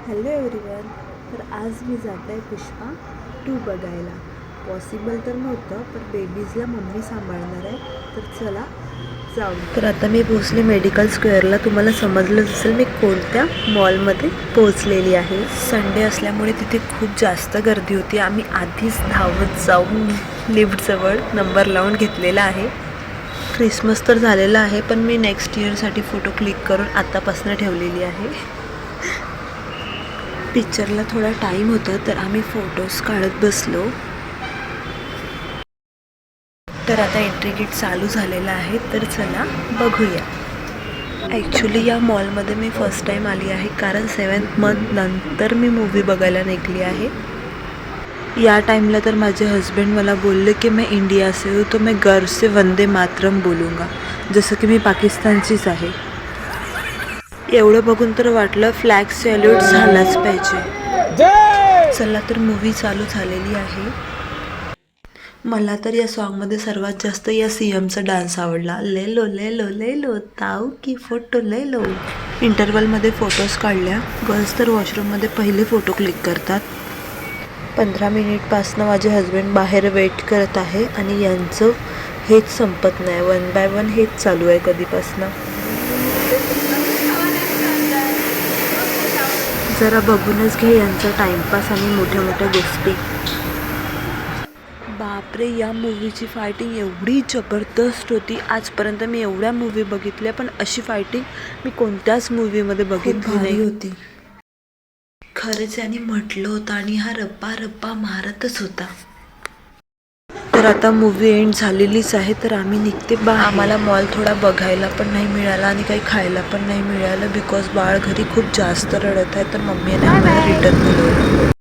Hello everyone. तर आज मी जात आहे पुष्पा 2 बघायला. पॉसिबल तर नव्हतं, पण बेबीजला मम्मी सांभाळणार आहे, तर चला जाऊ. तर आता मी पोचले मेडिकल स्क्वेअरला. तुम्हाला समजलंच असेल मी कोणत्या मॉलमध्ये पोचलेली आहे. संडे असल्यामुळे तिथे खूप जास्त गर्दी होती. आम्ही आधीच धावत जाऊन लिफ्टजवळ नंबर लावून घेतलेला आहे. क्रिसमस तर झालेला आहे, पण मी नेक्स्ट इयरसाठी फोटो क्लिक करून आत्तापासून ठेवलेली आहे. पिक्चरला थोडा टाईम होता, तर आम्ही फोटोज काढत बसलो. तर आता एंट्री गेट चालू झालेला आहे, तर चला बघूया. ॲक्च्युली या मॉलमध्ये मी फर्स्ट टाईम आली आहे, कारण 7th मंथ नंतर मी मूवी बघायला निघली आहे. या टाईमला तर माझे हस्बंड मला बोलले की मैं इंडिया से हूँ, तो मैं गर्व से वंदे मातरम बोलूँगा, जसं की मी पाकिस्तानचीच आहे. एवढं बघून तर वाटलं फ्लॅग सॅल्यूट झालाच पाहिजे. चला तर मूवी चालू झालेली आहे. मला तर या सॉन्गमध्ये सर्वात जास्त या CMचा डान्स आवडला. ले लो ले लो ले लो ताऊ की फोटो ले लो. इंटरवलमध्ये फोटोज काढल्या. गर्ल्स तर वॉशरूममध्ये पहिले फोटो क्लिक करतात. 15 मिनिटपासनं माझे हस्बंड बाहेर वेट करत आहे आणि यांचं हेच संपत नाही. 1 बाय 1 हेच चालू आहे कधीपासनं. जरा बघूनच घे यांचा टाइमपास आणि मोठ्या मोठ्या गोष्टी. बापरे, या मूवीची फायटिंग एवढी जबरदस्त होती. आजपर्यंत मी एवढ्या मूवी बघितल्या, पण अशी फायटिंग मी कोणत्याच मूवीमध्ये बघितली नाही होती. खरंच यांनी म्हटलं होतं आणि हा रप्पा रप्पा मारतच होता. तर आता मूवी एंड झालेलीच आहे, तर आम्ही निघते बाहेर. आम्हाला मॉल थोडा बघायला पण नाही मिळाला आणि काही खायला पण नाही मिळालं, बिकॉज बाळ घरी खूप जास्त रडत आहे, तर मम्मीने आम्हाला रिटर्न बोलवलं.